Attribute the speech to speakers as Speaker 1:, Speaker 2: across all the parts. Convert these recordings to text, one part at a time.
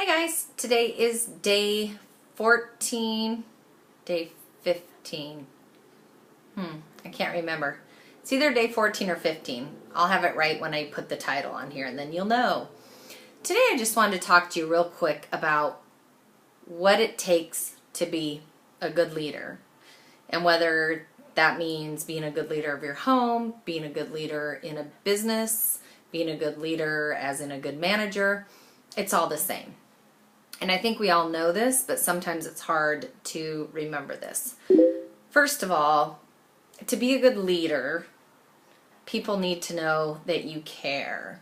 Speaker 1: Hi guys, today is day 14, day 15. I can't remember. It's either day 14 or 15. I'll have it right when I put the title on here and then you'll know. Today I just wanted to talk to you real quick about what it takes to be a good leader. And whether that means being a good leader of your home, being a good leader in a business, being a good leader as in a good manager, it's all the same. And I think we all know this, but sometimes it's hard to remember this. First of all, to be a good leader, people need to know that you care.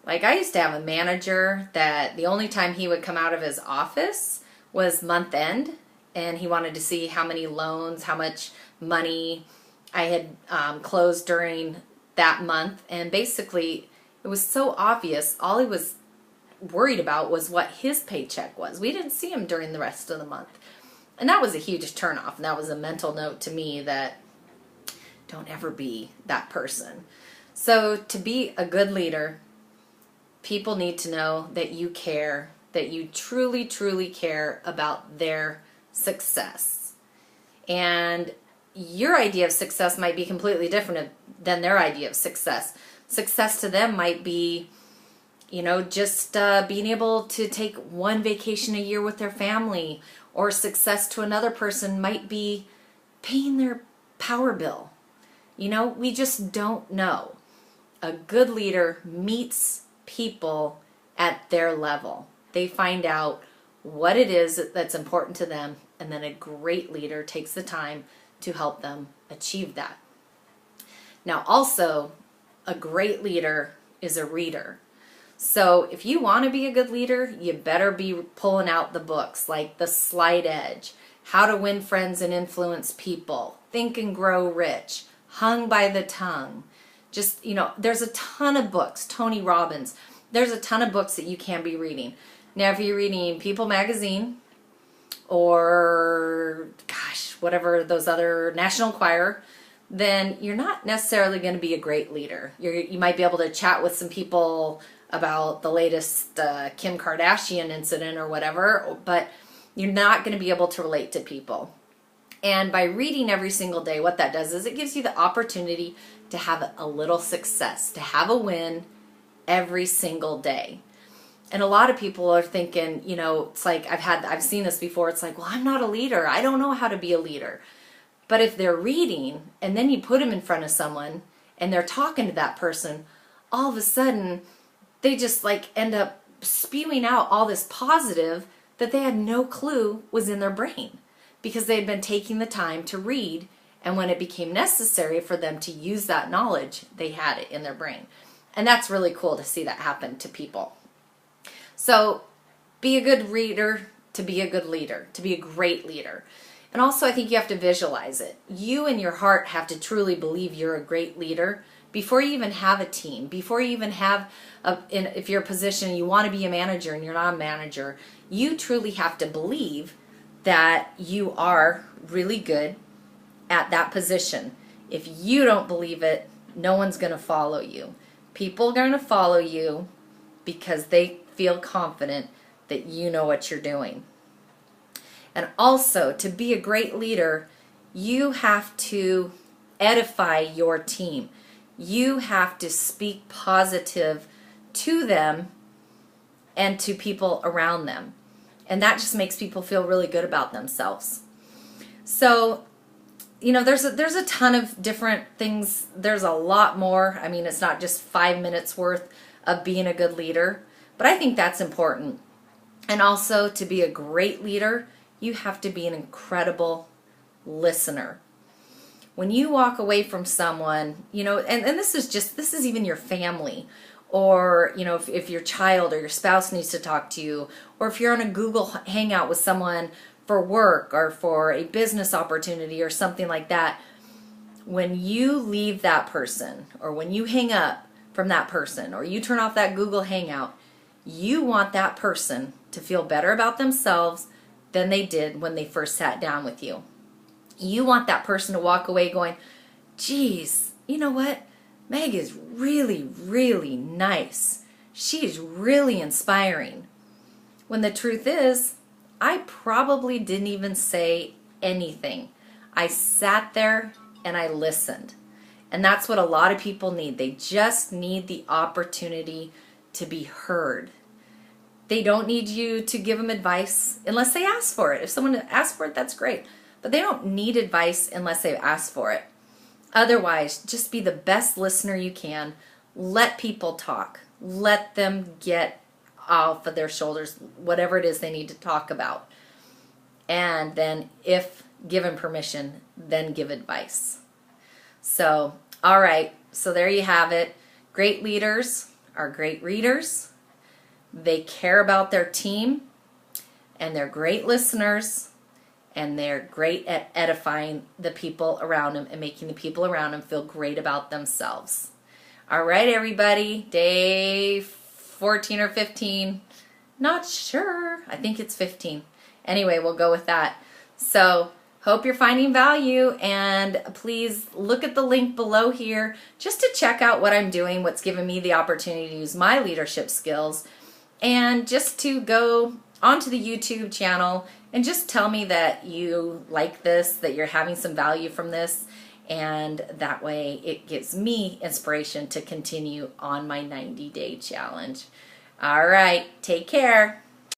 Speaker 1: Like, I used to have a manager that the only time he would come out of his office was month end, and he wanted to see how many loans, how much money I had closed during that month. And basically, it was so obvious. All he was worried about was what his paycheck was. We didn't see him during the rest of the month. And that was a huge turnoff. And that was a mental note to me that don't ever be that person. So to be a good leader, people need to know that you care, that you truly, truly care about their success. And your idea of success might be completely different than their idea of success. Success to them might be, just being able to take one vacation a year with their family, or success to another person might be paying their power bill. We just don't know. A good leader meets people at their level. They find out what it is that's important to them, and then a great leader takes the time to help them achieve that. Now, also, a great leader is a reader. So if you want to be a good leader, you better be pulling out the books like The Slight Edge, How to Win Friends and Influence People, Think and Grow Rich, Hung by the Tongue. Just, there's a ton of books. Tony Robbins. There's a ton of books that you can be reading. Now, if you're reading People magazine or, whatever those other, National Enquirer, then you're not necessarily going to be a great leader. You might be able to chat with some people about the latest Kim Kardashian incident or whatever, but you're not going to be able to relate to people. And by reading every single day, what that does is it gives you the opportunity to have a little success, to have a win every single day. And a lot of people are thinking, it's like I've seen this before. It's like, well, I'm not a leader. I don't know how to be a leader. But if they're reading and then you put them in front of someone and they're talking to that person, all of a sudden they just end up spewing out all this positive that they had no clue was in their brain because they had been taking the time to read, and when it became necessary for them to use that knowledge, they had it in their brain. And that's really cool to see that happen to people. So be a good reader to be a good leader, to be a great leader. And also, I think you have to visualize it. You in your heart have to truly believe you're a great leader before you even have a team, before you even have, if you're a position, you want to be a manager and you're not a manager, you truly have to believe that you are really good at that position. If you don't believe it, no one's going to follow you. People are going to follow you because they feel confident that you know what you're doing. And also, to be a great leader, you have to edify your team. You have to speak positive to them and to people around them. And that just makes people feel really good about themselves. So, there's a ton of different things. There's a lot more. I mean, it's not just 5 minutes worth of being a good leader, but I think that's important. And also, to be a great leader, you have to be an incredible listener. When you walk away from someone, and this is even your family, or, if your child or your spouse needs to talk to you, or if you're on a Google Hangout with someone for work or for a business opportunity or something like that, when you leave that person, or when you hang up from that person, or you turn off that Google Hangout, you want that person to feel better about themselves than they did when they first sat down with you. You want that person to walk away going, geez, you know what? Meg is really, really nice. She is really inspiring. When the truth is, I probably didn't even say anything. I sat there and I listened. And that's what a lot of people need. They just need the opportunity to be heard. They don't need you to give them advice unless they ask for it. If someone asks for it, that's great. But they don't need advice unless they ask for it. Otherwise, just be the best listener you can. Let people talk. Let them get off of their shoulders whatever it is they need to talk about. And then if given permission, then give advice. So, all right. So there you have it. Great leaders are great readers. They care about their team, and they're great listeners, and they're great at edifying the people around them and making the people around them feel great about themselves. All right, everybody. Day 14 or 15. Not sure. I think it's 15. Anyway, we'll go with that. So, hope you're finding value, and please look at the link below here just to check out what I'm doing, what's given me the opportunity to use my leadership skills, and just to go onto the YouTube channel and just tell me that you like this, that you're having some value from this, and that way it gives me inspiration to continue on my 90-day challenge. All right, take care.